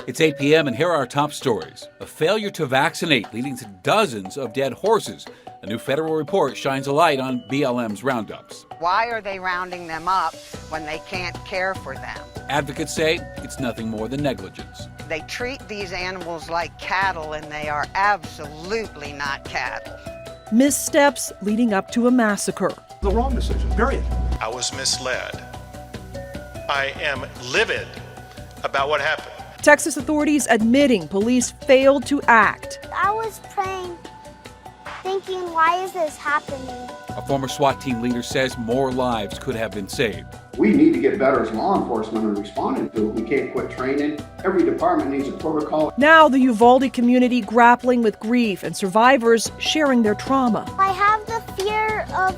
It's 8 p.m. and here are our top stories. A failure to vaccinate leading to dozens of dead horses. A new federal report shines a light on BLM's roundups. Why are they rounding them up when they can't care for them? Advocates say it's nothing more than negligence. They treat these animals like cattle, and they are absolutely not cattle. Missteps leading up to a massacre. The wrong decision, period. I was misled. I am livid about what happened. Texas authorities admitting police failed to act. I was praying, thinking, why is this happening? A former SWAT team leader says more lives could have been saved. We need to get better as law enforcement in responding to it. We can't quit training. Every department needs a protocol. Now the Uvalde community grappling with grief and survivors sharing their trauma. I have the fear of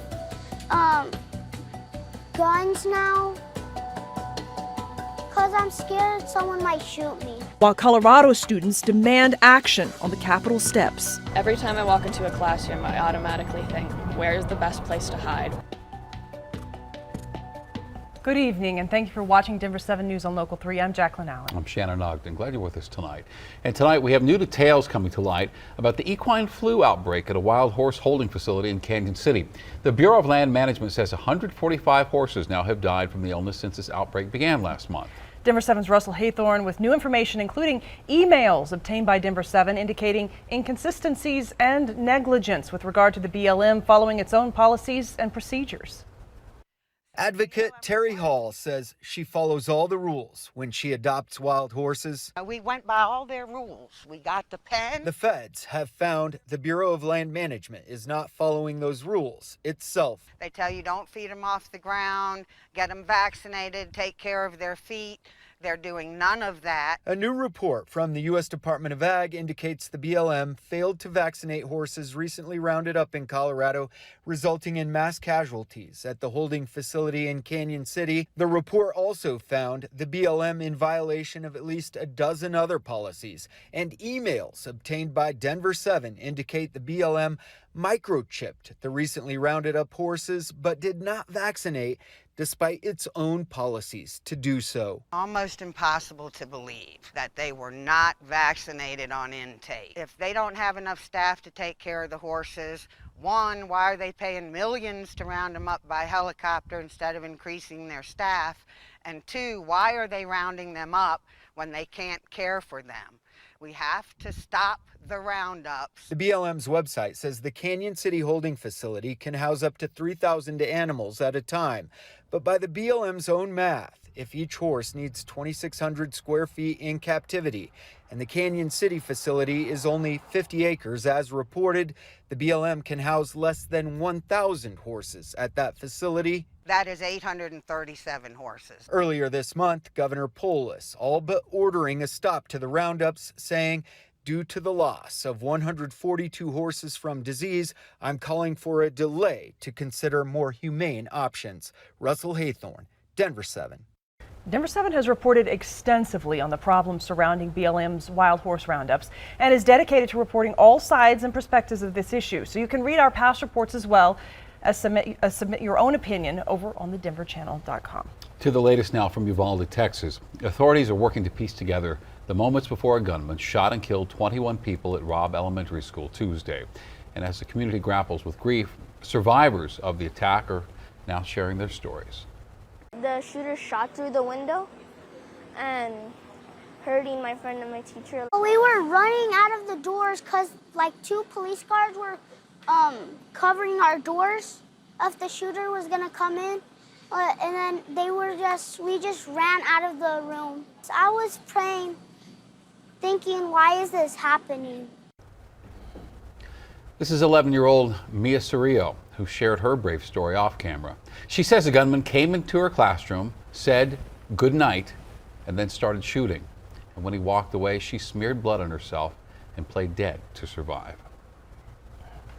guns now because I'm scared someone might shoot me. While Colorado students demand action on the Capitol steps. Every time I walk into a classroom, I automatically think, where's the best place to hide? Good evening, and thank you for watching Denver 7 News on Local 3. I'm Jacqueline Allen. I'm Shannon Ogden. Glad you're with us tonight. And tonight we have new details coming to light about the equine flu outbreak at a wild horse holding facility in Canyon City. The Bureau of Land Management says 145 horses now have died from the illness since this outbreak began last month. Denver 7's Russell Haythorne with new information, including emails obtained by Denver 7 indicating inconsistencies and negligence with regard to the BLM following its own policies and procedures. Advocate Terry Hall says she follows all the rules when she adopts wild horses. We went by all their rules. We got the pen. The feds have found the Bureau of Land Management is not following those rules itself. They tell you don't feed them off the ground, get them vaccinated, take care of their feet. They're doing none of that. A new report from the U.S. Department of Ag indicates the BLM failed to vaccinate horses recently rounded up in Colorado, resulting in mass casualties at the holding facility in Canyon City. The report also found the BLM in violation of at least a dozen other policies, and emails obtained by Denver 7 indicate the BLM microchipped the recently rounded up horses but did not vaccinate despite its own policies to do so. Almost impossible to believe that they were not vaccinated on intake. If they don't have enough staff to take care of the horses, one, why are they paying millions to round them up by helicopter instead of increasing their staff? And two, why are they rounding them up when they can't care for them? We have to stop the roundups. The BLM's website says the Canyon City holding facility can house up to 3,000 animals at a time. But by the BLM's own math, if each horse needs 2,600 square feet in captivity, and the Canyon City facility is only 50 acres as reported, the BLM can house less than 1,000 horses at that facility. That is 837 horses. Earlier this month, Governor Polis all but ordering a stop to the roundups, saying, due to the loss of 142 horses from disease, I'm calling for a delay to consider more humane options. Russell Haythorne, Denver 7. Denver 7 has reported extensively on the problems surrounding BLM's wild horse roundups and is dedicated to reporting all sides and perspectives of this issue. So you can read our past reports as well as submit your own opinion over on thedenverchannel.com. To the latest now from Uvalde, Texas. Authorities are working to piece together the moments before a gunman shot and killed 21 people at Robb Elementary School Tuesday. And as the community grapples with grief, survivors of the attack are now sharing their stories. The shooter shot through the window and hurting my friend and my teacher. We were running out of the doors because like 2 police guards were covering our doors if the shooter was gonna come in. And then we just ran out of the room. So I was praying, thinking, why is this happening? This is 11-year-old Mia Cirillo, who shared her brave story off camera. She says a gunman came into her classroom, said good night, and then started shooting. And when he walked away, she smeared blood on herself and played dead to survive.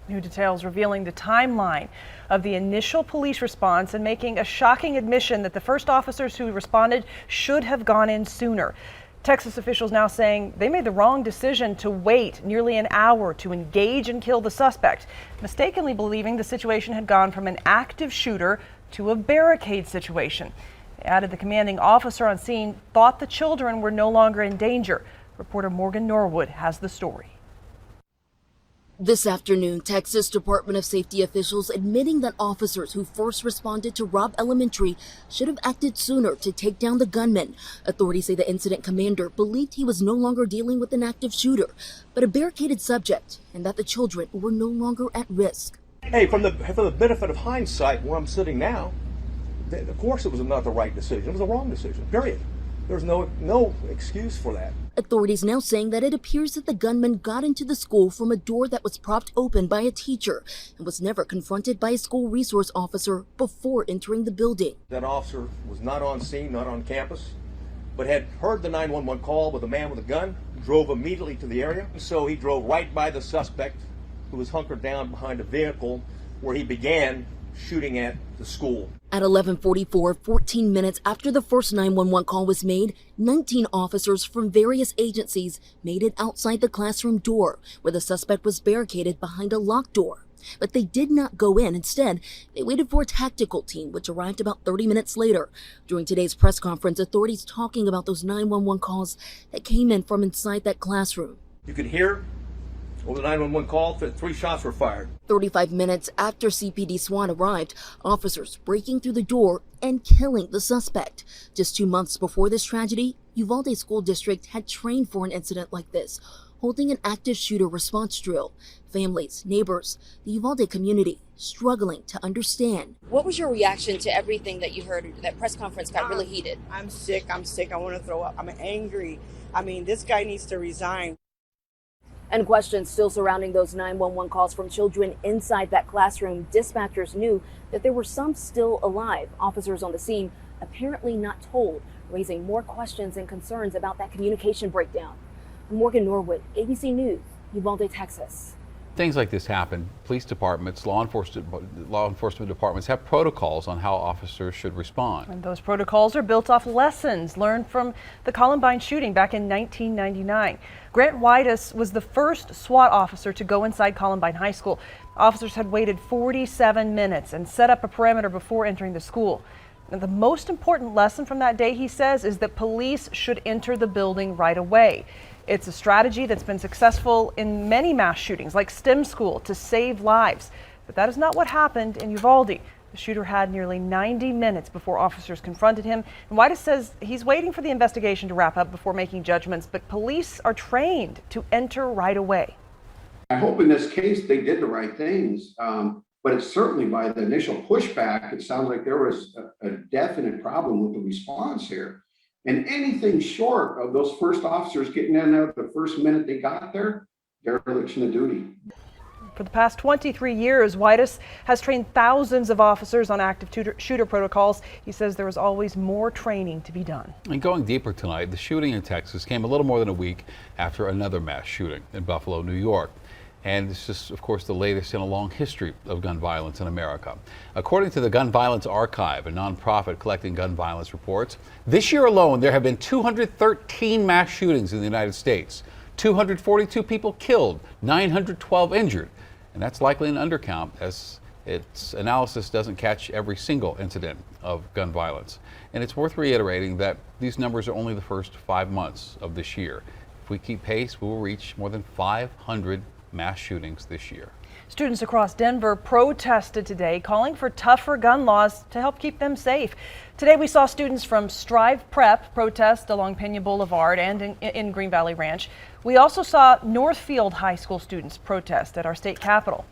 New details revealing the timeline of the initial police response and making a shocking admission that the first officers who responded should have gone in sooner. Texas officials now saying they made the wrong decision to wait nearly an hour to engage and kill the suspect, mistakenly believing the situation had gone from an active shooter to a barricade situation. They added the commanding officer on scene thought the children were no longer in danger, Reporter Morgan Norwood has the story. This afternoon, Texas Department of Safety officials admitting that officers who first responded to Robb Elementary should have acted sooner to take down the gunman. Authorities say the incident commander believed he was no longer dealing with an active shooter, but a barricaded subject, and that the children were no longer at risk. Hey, for the benefit of hindsight, where I'm sitting now, of course it was not the right decision. It was the wrong decision, period. There's no excuse for that. Authorities now saying that it appears that the gunman got into the school from a door that was propped open by a teacher and was never confronted by a school resource officer before entering the building. That officer was not on scene, not on campus, but had heard the 911 call with a man with a gun, drove immediately to the area. So he drove right by the suspect, who was hunkered down behind a vehicle, where he began shooting at the school. At 11:44, 14 minutes after the first 911 call was made, 19 officers from various agencies made it outside the classroom door, where the suspect was barricaded behind a locked door. But they did not go in. Instead, they waited for a tactical team, which arrived about 30 minutes later. During today's press conference, authorities talking about those 911 calls that came in from inside that classroom. You could hear over the 911 call that 3 shots were fired. 35 minutes after CPD SWAT arrived, officers breaking through the door and killing the suspect. Just 2 months before this tragedy, Uvalde School District had trained for an incident like this, holding an active shooter response drill. Families, neighbors, the Uvalde community struggling to understand. What was your reaction to everything that you heard? That press conference got really heated. I'm sick. I want to throw up. I'm angry. I mean, this guy needs to resign. And questions still surrounding those 911 calls from children inside that classroom. Dispatchers knew that there were some still alive. Officers on the scene apparently not told, raising more questions and concerns about that communication breakdown. Morgan Norwood, ABC News, Uvalde, Texas. Things like this happen. Police departments, law enforcement departments have protocols on how officers should respond. And those protocols are built off lessons learned from the Columbine shooting back in 1999. Grant Whitus was the first SWAT officer to go inside Columbine High School. Officers had waited 47 minutes and set up a perimeter before entering the school. And the most important lesson from that day, he says, is that police should enter the building right away. It's a strategy that's been successful in many mass shootings, like STEM school, to save lives. But that is not what happened in Uvalde. The shooter had nearly 90 minutes before officers confronted him. And Whitus says he's waiting for the investigation to wrap up before making judgments, but police are trained to enter right away. I hope in this case they did the right things, but it's certainly by the initial pushback, it sounds like there was a definite problem with the response here. And anything short of those first officers getting in there the first minute they got there, dereliction of duty. For the past 23 years, Whitus has trained thousands of officers on active shooter protocols. He says there is always more training to be done. And going deeper tonight, the shooting in Texas came a little more than a week after another mass shooting in Buffalo, New York. And this is, of course, the latest in a long history of gun violence in America. According to the Gun Violence Archive, a nonprofit collecting gun violence reports, this year alone there have been 213 mass shootings in the United States. 242 people killed, 912 injured. And that's likely an undercount, as its analysis doesn't catch every single incident of gun violence. And it's worth reiterating that these numbers are only the first 5 months of this year. If we keep pace, we will reach more than 500 mass shootings this year. Students across Denver protested today, calling for tougher gun laws to help keep them safe. Today we saw students from Strive Prep protest along Pena Boulevard and in Green Valley Ranch. We also saw Northfield High School students protest at our state capitol.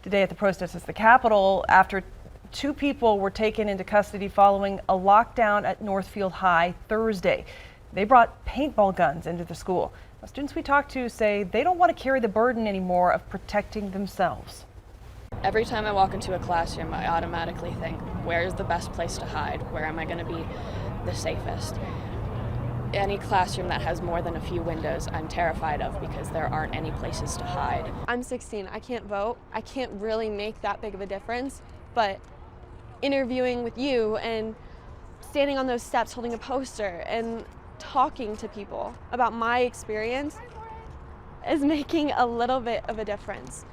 Today at the protest at the Capitol, after 2 people were taken into custody following a lockdown at Northfield High Thursday. They brought paintball guns into the school. The students we talked to say they don't want to carry the burden anymore of protecting themselves. Every time I walk into a classroom, I automatically think, where's the best place to hide? Where am I going to be the safest? Any classroom that has more than a few windows, I'm terrified of because there aren't any places to hide. I'm 16, I can't vote. I can't really make that big of a difference, but interviewing with you and standing on those steps holding a poster and talking to people about my experience is making a little bit of a difference.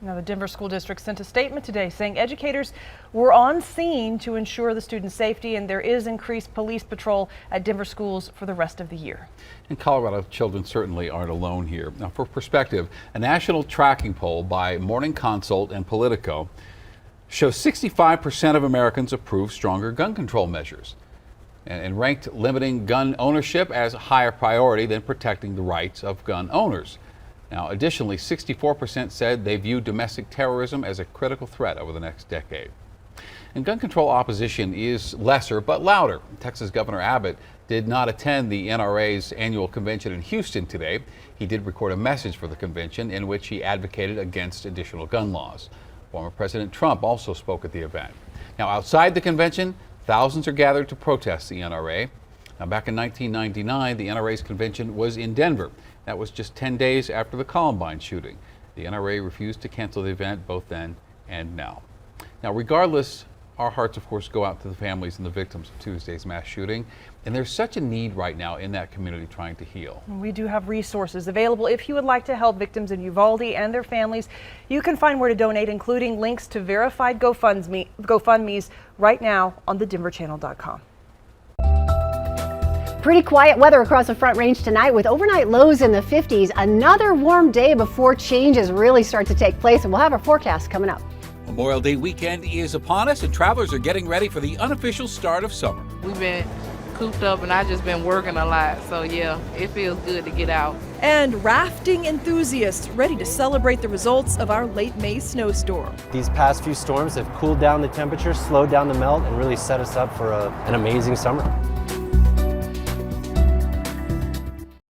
Now, the Denver School District sent a statement today saying educators were on scene to ensure the students' safety, and there is increased police patrol at Denver schools for the rest of the year. In Colorado, children certainly aren't alone here. Now, for perspective, a national tracking poll by Morning Consult and Politico shows 65% of Americans approve stronger gun control measures and ranked limiting gun ownership as a higher priority than protecting the rights of gun owners. Now, additionally, 64% said they view domestic terrorism as a critical threat over the next decade. And gun control opposition is lesser but louder. Texas Governor Abbott did not attend the NRA's annual convention in Houston today. He did record a message for the convention in which he advocated against additional gun laws. Former President Trump also spoke at the event. Now, outside the convention, thousands are gathered to protest the NRA. Now, back in 1999, the NRA's convention was in Denver. That was just 10 days after the Columbine shooting. The NRA refused to cancel the event both then and now. Now, regardless, our hearts, of course, go out to the families and the victims of Tuesday's mass shooting. And there's such a need right now in that community trying to heal. We do have resources available if you would like to help victims in Uvalde and their families. You can find where to donate, including links to verified GoFundMes right now on thedenverchannel.com. Pretty quiet weather across the Front Range tonight with overnight lows in the 50s. Another warm day before changes really start to take place, and we'll have our forecast coming up. Memorial Day weekend is upon us, and travelers are getting ready for the unofficial start of summer. We've been cooped up, and I've just been working a lot, so yeah, it feels good to get out. And rafting enthusiasts ready to celebrate the results of our late May snowstorm. These past few storms have cooled down the temperature, slowed down the melt, and really set us up for an amazing summer.